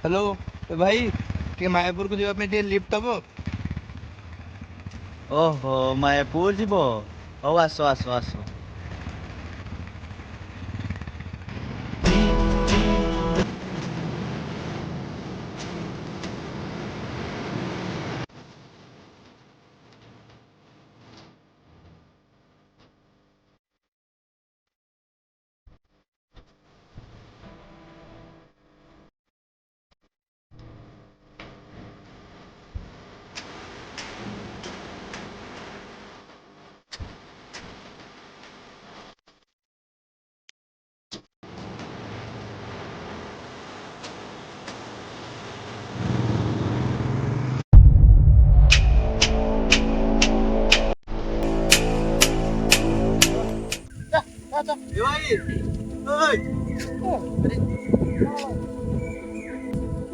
Hello भाई ଟିକେ ମାୟାପୁରକୁ ଯିବା ପାଇଁ ଟିକେ ଲିଫ୍ଟ ହବ। ଓହୋ ମାୟାପୁର ଯିବ। ହଉ ଆସ ଆସ ଆସ।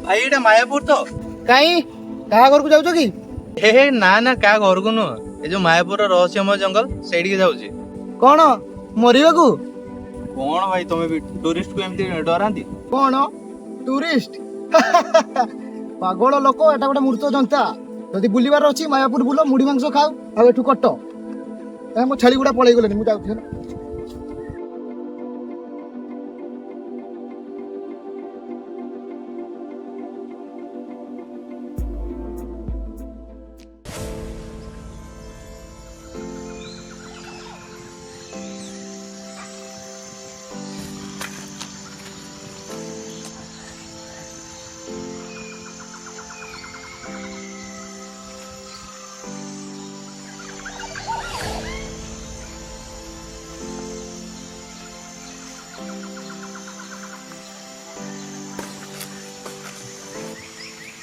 ଭାଇ ଏଇଟା ମାୟାପୁର ତ? କାଇଁ କାହା ଘରକୁ ଯାଉଛ କି? ହେ ନା ନା କାହା ଘରକୁ ନୁହଁ, ଏ ଯୋଉ ମାୟାପୁରର ରହସ୍ୟମୟ ଜଙ୍ଗଲ ସେଇଠିକି ଯାଉଛି। କଣ ମରିବାକୁ? କଣ ଭାଇ ତମେ ବି ଟୁରିଷ୍ଟକୁ ଏମିତି ଡରାନ୍ତି? କଣ ଟୁରିଷ୍ଟ? ପାଗଳ ଲୋକ, ଏଟା ଗୋଟେ ମୂର୍ତ୍ତ ଜନ୍ତା। ଯଦି ବୁଲିବାର ଅଛି ମାୟାପୁର ବୁଲ, ମୁଢି ମାଂସ ଖାଉ, ଆଉ ଏଠୁ କଟ। ମୋ ଛେଳି ଗୁଡା ପଳେଇ ଗଲେଣି, ମୁଁ ଯାଉଛି ହେଲା।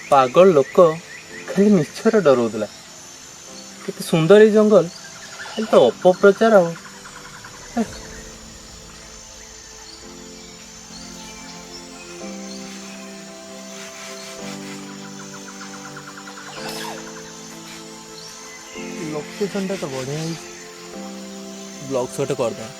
ପାଗଳ ଲୋକ ଖାଲି ମିଛରେ ଡରଉଥିଲା। କେତେ ସୁନ୍ଦର ଏଇ ଜଙ୍ଗଲ, ଖାଲି ତ ଅପପ୍ରଚାର ଆଉ। ଲୋକେସନଟା ତ ବଢିଆ ହେଇଛି, ବ୍ଲଗ ସଟ୍ କରିଦେବା।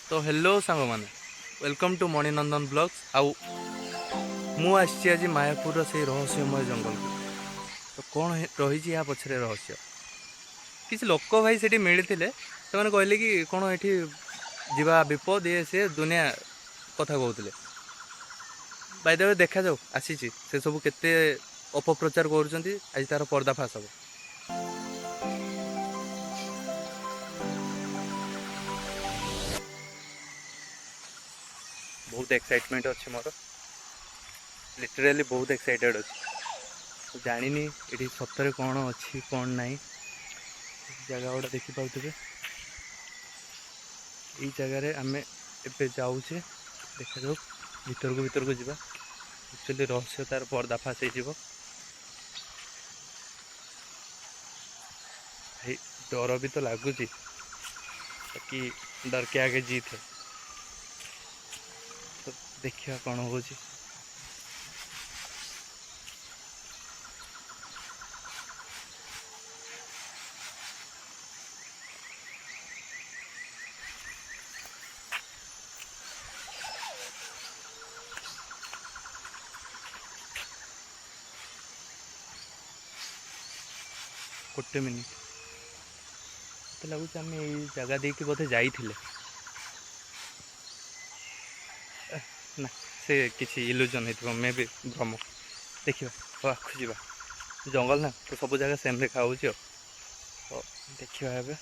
तो हेलो सांग मैंने वेलकम टू मणिनंदन ब्लॉग्स। आउ मु आसी आज मायापुर से रहस्यमय जंगल को। तो कौन रही या पछरे रहस्य, किसी लोक भाई से मिलते से कहले कि कौन ये जीवा विपद ये सी दुनिया कथा कहते बाय द वे देखा जाऊ आसी से सब केते अपप्रचार कर आज तार पर्दाफाश हम। बहुत एक्साइटमेंट अच्छे मोर, लिटराली बहुत एक्साइटेड अच्छी। जानी ये सतरे कौन अच्छी कौन ना जगह गुड़ा देखी पाथे। यही जगार आम ए जाऊे, देखा जाऊ भीतर को जावा। एक्चुअली रहस्य तार पर्दाफाश हो। भाई डर भी तो लगुच कि डर के आगे जीत है। तो देखिए कौन हो। गोटे मिनिट तो लगुच आम ये जगह देखिए बोधे जाइए ना, से किसी इल्यूजन हो मे भी भ्रम। देखा आखु जा जंगल ना, तो सब जगह सेम देखा हो। तो देखा ए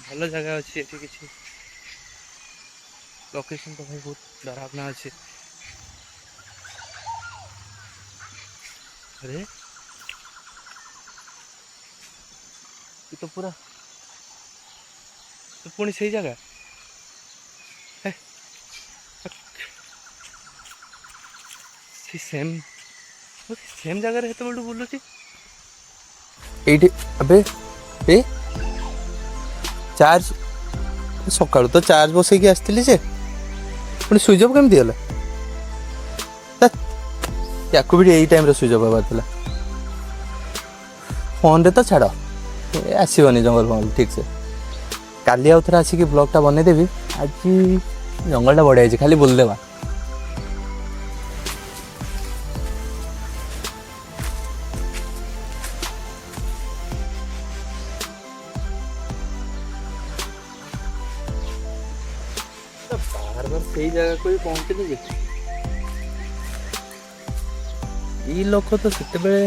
भल जगह अच्छी ये किसी लोकेशन तो भाई बहुत डरावना अच्छे। अरे ये तो पूरा तो पुणी से जगह ସେ ସେମ୍ ଜାଗାରେ ସେତେବେଳଠୁ ବୁଲୁଛି ଏଇଠି। ଏବେ ଏ ଚାର୍ଜ ସକାଳୁ ତ ଚାର୍ଜ ବସେଇକି ଆସିଥିଲି ଯେ ପୁଣି ସୁଇଚ୍ ଅଫ୍ କେମିତି ହେଲା? ୟାକୁ ବି ଏଇ ଟାଇମ୍ରେ ସୁଇଚ୍ ଅଫ୍ ହେବାର ଥିଲା। ଫୋନ୍ରେ ତ ଛାଡ଼ ଆସିବନି ଜଙ୍ଗଲ ଫଙ୍ଗଲ ଠିକ୍ ସେ। କାଲି ଆଉ ଥରେ ଆସିକି ବ୍ଲଗ୍ଟା ବନେଇଦେବି। ଆଜି ଜଙ୍ଗଲଟା ବଢ଼ିଆ ହେଇଛି, ଖାଲି ବୁଲିଦେବା। ବାରବାର ସେଇ ଜାଗାକୁ ବି ପହଞ୍ଚିଲି ଯେ ଏଇ ଲୋକ ତ ସେତେବେଳେ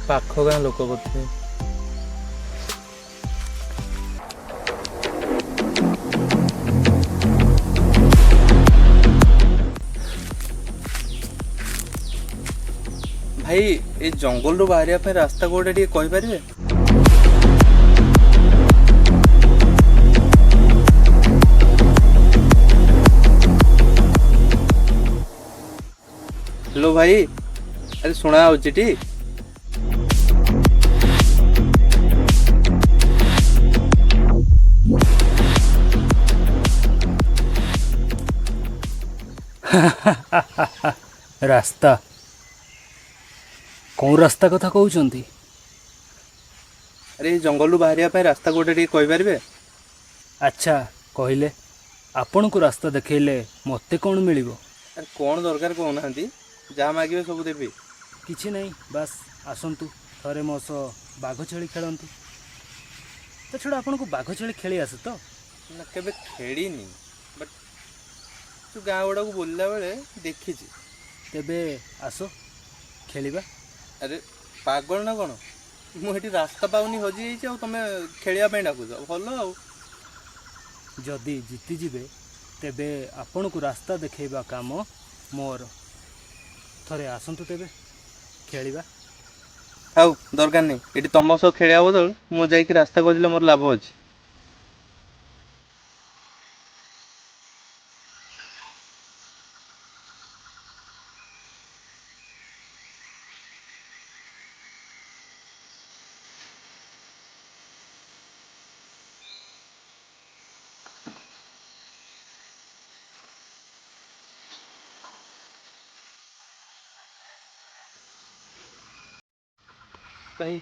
ପାଖ ଗାଁ ଲୋକ ବୋଧେ। ଭାଇ ଏ ଜଙ୍ଗଲରୁ ବାହାରିବା ପାଇଁ ରାସ୍ତା କୋଉଟା ଟିକେ କହିପାରିବେ? ହ୍ୟାଲୋ ଭାଇ, ଆରେ ଶୁଣା ହଉଛି ଟି? ରାସ୍ତା କେଉଁ ରାସ୍ତା କଥା କହୁଛନ୍ତି? ଆରେ ଏ ଜଙ୍ଗଲରୁ ବାହାରିବା ପାଇଁ ରାସ୍ତା କୋଉଟା ଟିକେ କହିପାରିବେ? ଆଚ୍ଛା କହିଲେ, ଆପଣଙ୍କୁ ରାସ୍ତା ଦେଖେଇଲେ ମୋତେ କ'ଣ ମିଳିବ? ଆରେ କ'ଣ ଦରକାର କହୁନାହାନ୍ତି, ଯାହା ମାଗିବେ ସବୁ ଦେବି। କିଛି ନାହିଁ, ବାସ୍ ଆସନ୍ତୁ ଥରେ ମୋ ସହ ବାଘ ଛେଳି ଖେଳନ୍ତୁ। ତା ଛଡ଼ା ଆପଣଙ୍କୁ ବାଘ ଛେଳି ଖେଳି ଆସେ ତ? ନା କେବେ ଖେଳିନି, ବଟ୍ ତୁ ଗାଁ ଗୁଡ଼ାକୁ ବୁଲିଲା ବେଳେ ଦେଖିଛି। ତେବେ ଆସ ଖେଳିବା। ଆରେ ପାଗଳ ନା କ'ଣ? ମୁଁ ଏଠି ରାସ୍ତା ପାଉନି, ହଜିଯାଇଛି, ଆଉ ତମେ ଖେଳିବା ପାଇଁ ଡାକୁଛ? ଭଲ ଆଉ। ଯଦି ଜିତିଯିବେ ତେବେ ଆପଣଙ୍କୁ ରାସ୍ତା ଦେଖେଇବା କାମ ମୋର। ଥରେ ଆସନ୍ତୁ ତେବେ ଖେଳିବା। ଆଉ ଦରକାର ନାହିଁ, ଏଠି ତମ ସହ ଖେଳିବା ବଦଳ ମୁଁ ଯାଇକି ରାସ୍ତା ଖୋଜିଲେ ମୋର ଲାଭ ଅଛି। ଭାଇ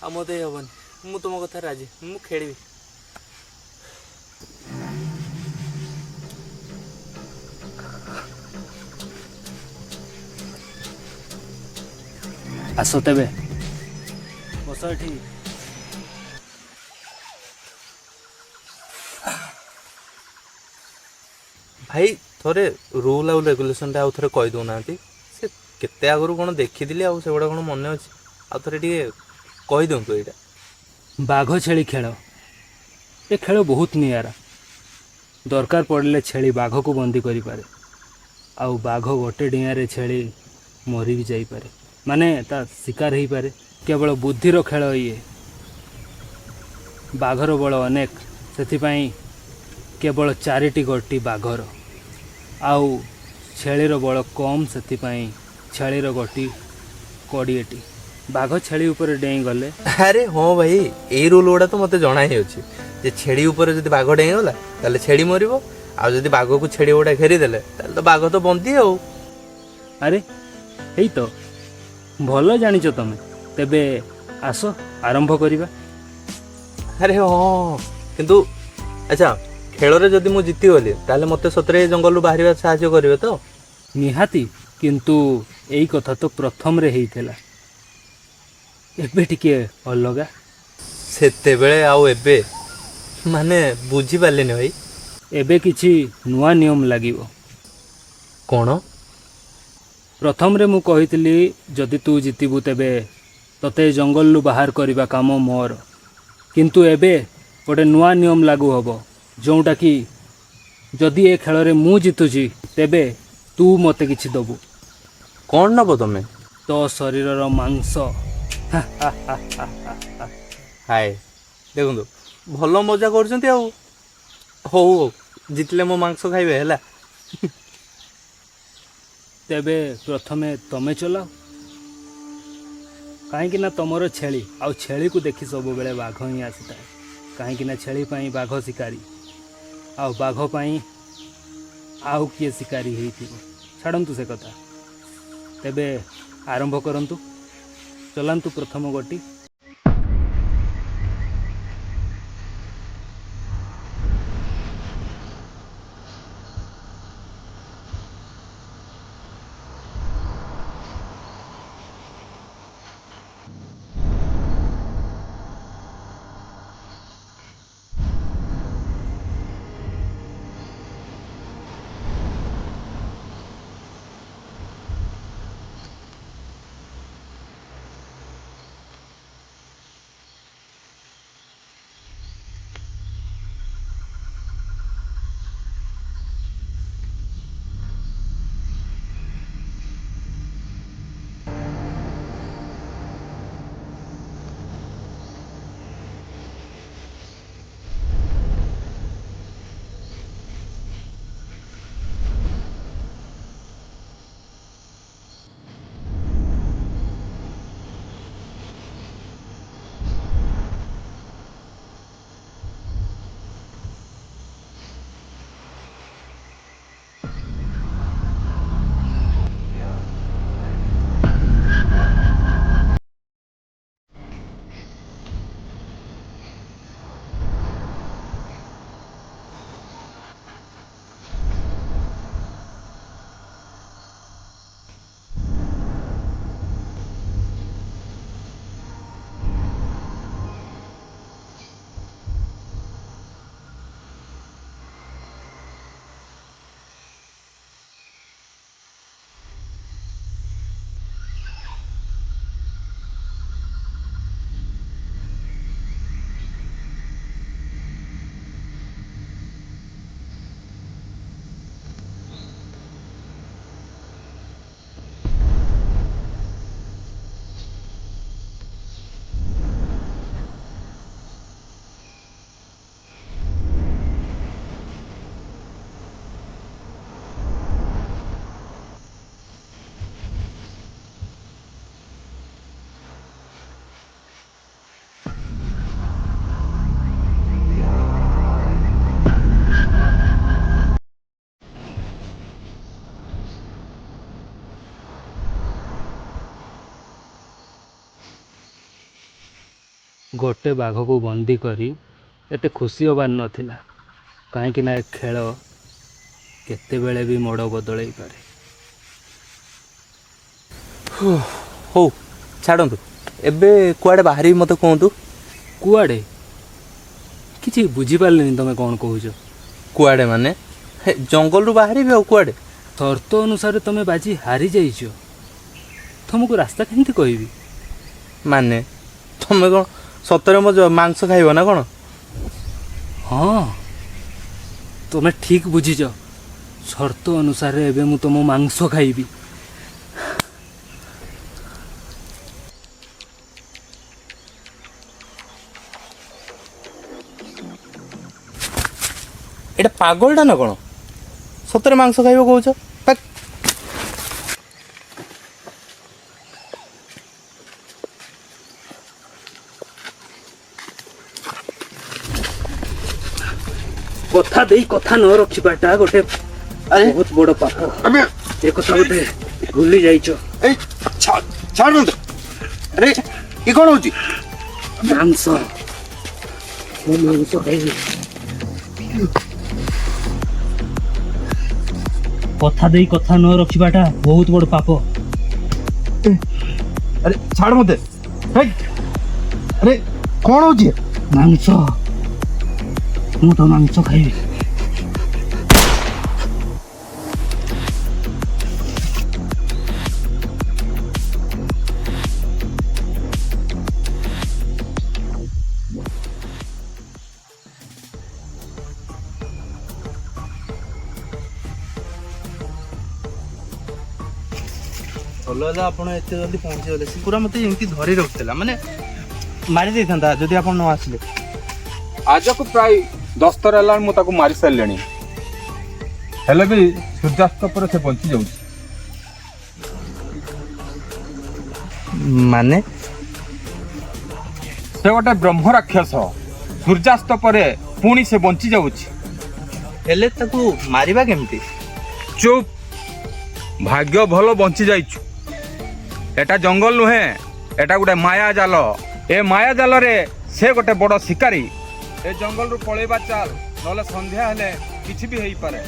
ଆଉ ମୋତେ ହେବନି, ମୁଁ ତୁମ କଥା ରାଜି, ମୁଁ ଖେଳିବି। ଆସ ତେବେ ବସ ଏଠି। ଭାଇ ଥରେ ରୁଲ୍ ଆଉ ରେଗୁଲେସନ୍ଟା ଆଉ ଥରେ କହିଦେଉନାହାନ୍ତି। ସେ କେତେ ଆଗରୁ କ'ଣ ଦେଖିଥିଲି, ଆଉ ସେଗୁଡ଼ା କ'ଣ ମନେ ଅଛି? ଆଉ ଥରେ ଟିକେ କହିଦିଅନ୍ତୁ ଏଇଟା। ବାଘ ଛେଳି ଖେଳ, ଏ ଖେଳ ବହୁତ ନିଆରା। ଦରକାର ପଡ଼ିଲେ ଛେଳି ବାଘକୁ ବନ୍ଦୀ କରିପାରେ, ଆଉ ବାଘ ଗୋଟେ ଡିଆଁରେ ଛେଳି ମରି ବି ଯାଇପାରେ, ମାନେ ତା ଶିକାର ହେଇପାରେ। କେବଳ ବୁଦ୍ଧିର ଖେଳ ଇଏ। ବାଘର ବଳ ଅନେକ, ସେଥିପାଇଁ କେବଳ 4ଟି ଗୋଟି ବାଘର, ଆଉ ଛେଳିର ବଳ କମ୍, ସେଥିପାଇଁ ଛେଳିର ଗୋଟି 20ଟି। ବାଘ ଛେଳି ଉପରେ ଡେଇଁ ଗଲେ। ଆରେ ହଁ ଭାଇ, ଏଇ ରୁଲ୍ ଗୁଡ଼ା ତ ମୋତେ ଜଣା ହିଁ ଅଛି ଯେ ଛେଳି ଉପରେ ଯଦି ବାଘ ଡେଇଁଗଲା ତାହେଲେ ଛେଳି ମରିବ, ଆଉ ଯଦି ବାଘକୁ ଛେଳି ଗୁଡ଼ା ଘେରିଦେଲେ ତାହେଲେ ତ ବାଘ ତ ବନ୍ଦୀ ଆଉ। ଆରେ ହେଇ ତ, ଭଲ ଜାଣିଛ ତମେ। ତେବେ ଆସ ଆରମ୍ଭ କରିବା। ଆରେ ହଁ, କିନ୍ତୁ ଆଚ୍ଛା ଖେଳରେ ଯଦି ମୁଁ ଜିତିଗଲି ତାହେଲେ ମୋତେ ସତରେ ଏ ଜଙ୍ଗଲରୁ ବାହାରିବା ସାହାଯ୍ୟ କରିବେ ତ? ନିହାତି, କିନ୍ତୁ ଏଇ କଥା ତ ପ୍ରଥମରେ ହେଇଥିଲା, ଏବେ ଟିକେ ଅଲଗା। ସେତେବେଳେ ଆଉ ଏବେ ମାନେ ବୁଝିପାରିଲିନି ଭାଇ। ଏବେ କିଛି ନୂଆ ନିୟମ ଲାଗିବ। କ'ଣ? ପ୍ରଥମରେ ମୁଁ କହିଥିଲି ଯଦି ତୁ ଜିତିବୁ ତେବେ ତତେ ଜଙ୍ଗଲରୁ ବାହାର କରିବା କାମ ମୋର, କିନ୍ତୁ ଏବେ ଗୋଟେ ନୂଆ ନିୟମ ଲାଗୁ ହେବ, ଯେଉଁଟାକି ଯଦି ଏ ଖେଳରେ ମୁଁ ଜିତୁଛି ତେବେ ତୁ ମୋତେ କିଛି ଦେବୁ। କ'ଣ ନେବ ତମେ? ତୋ ଶରୀରର ମାଂସ। ହାଏ ଦେଖନ୍ତୁ, ଭଲ ମଜା କରୁଛନ୍ତି ଆଉ। ହଉ ହଉ, ଜିତିଲେ ମୋ ମାଂସ ଖାଇବେ ହେଲା। ତେବେ ପ୍ରଥମେ ତମେ ଚଲାଅ, କାହିଁକି ନା ତମର ଛେଳି, ଆଉ ଛେଳିକୁ ଦେଖି ସବୁବେଳେ ବାଘ ହିଁ ଆସିଥାଏ। କାହିଁକି ନା ଛେଳି ପାଇଁ ବାଘ ଶିକାରୀ, ଆଉ ବାଘ ପାଇଁ ଆଉ କିଏ ଶିକାରୀ ହେଇଥିବ। ଛାଡ଼ନ୍ତୁ ସେ କଥା। ତେବେ ଆରମ୍ଭ କରନ୍ତୁ, ଚଲାନ୍ତୁ ପ୍ରଥମ ଗୋଟି। ଗୋଟେ ବାଘକୁ ବନ୍ଦୀ କରି ଏତେ ଖୁସି ହେବାର ନଥିଲା, କାହିଁକି ନା ଏ ଖେଳ କେତେବେଳେ ବି ମୋଡ଼ ବଦଳେଇ ପାରେ। ହଉ ଛାଡ଼ନ୍ତୁ, ଏବେ କୁଆଡ଼େ ବାହାରିବି ମୋତେ କୁହନ୍ତୁ। କୁଆଡ଼େ? କିଛି ବୁଝିପାରିଲିନି ତମେ କ'ଣ କହୁଛ। କୁଆଡ଼େ ମାନେ ଜଙ୍ଗଲରୁ ବାହାରିବି, ଆଉ କୁଆଡ଼େ? ସର୍ତ୍ତ ଅନୁସାରେ ତମେ ବାଜି ହାରିଯାଇଛ, ତମକୁ ରାସ୍ତା କେମିତି କହିବି? ମାନେ ତମେ କ'ଣ ସତରେ ମୋ ମାଂସ ଖାଇବ ନା କ'ଣ? ହଁ, ତମେ ଠିକ୍ ବୁଝିଛ। ସର୍ତ୍ତ ଅନୁସାରେ ଏବେ ମୁଁ ତମ ମାଂସ ଖାଇବି। ଏଇଟା ପାଗଳଟା ନା କ'ଣ? ସତରେ ମାଂସ ଖାଇବ କହୁଛ? କଥା ଦେଇ କଥା ନ ରଖିବାଟା ଗୋଟେ ବହୁତ ବଡ଼ ପାପ। ଏ କଥା ବୋଧେ ଭୁଲି ଯାଇଛ। ଛାଡ଼ ମତେ। ଆରେ ଏ କ'ଣ ହଉଛି? ମାଂସ, ମୁଁ ମାଂସ ଖାଇବି। କଥା ଦେଇ କଥା ନ ରଖିବାଟା ବହୁତ ବଡ଼ ପାପ। ଆରେ ଛାଡ଼ ମତେ। ଆରେ କ'ଣ ହଉଛି? ମାଂସ, ମୁଁ ତ ମାଂସ ଖାଇବି। ଭଲ ହେଲା ଆପଣ ଏତେ ଜଲ୍ଦି ପହଞ୍ଚିଗଲେ। ସେ ପୁରା ମୋତେ ଏମିତି ଧରି ରଖିଥିଲା, ମାନେ ମାରି ଦେଇଥାନ୍ତା ଯଦି ଆପଣ ନ ଆସିଲେ। ଆଜକୁ ପ୍ରାୟ 10 ଥର ହେଲାଣି ମୁଁ ତାକୁ ମାରି ସାରିଲିଣି। ହେଲେ ବି ସୂର୍ଯ୍ୟାସ୍ତ ପରେ ସେ ବଞ୍ଚି ଯାଉଛି। ମାନେ ସେ ଗୋଟେ ବ୍ରହ୍ମ ରାକ୍ଷସ, ସୂର୍ଯ୍ୟାସ୍ତ ପରେ ପୁଣି ସେ ବଞ୍ଚି ଯାଉଛି। ହେଲେ ତାକୁ ମାରିବା କେମିତି? ଚୁପ୍, ଭାଗ୍ୟ ଭଲ ବଞ୍ଚି ଯାଇଛୁ। ଏଟା ଜଙ୍ଗଲ ନୁହେଁ, ଏଟା ଗୋଟେ ମାୟା ଜାଲ। ଏ ମାୟା ଜାଲରେ ସେ ଗୋଟେ ବଡ଼ ଶିକାରୀ। ଏ ଜଙ୍ଗଲରୁ ପଳେଇବା ଚାଲ, ନହେଲେ ସନ୍ଧ୍ୟା ହେଲେ କିଛି ବି ହେଇପାରେ।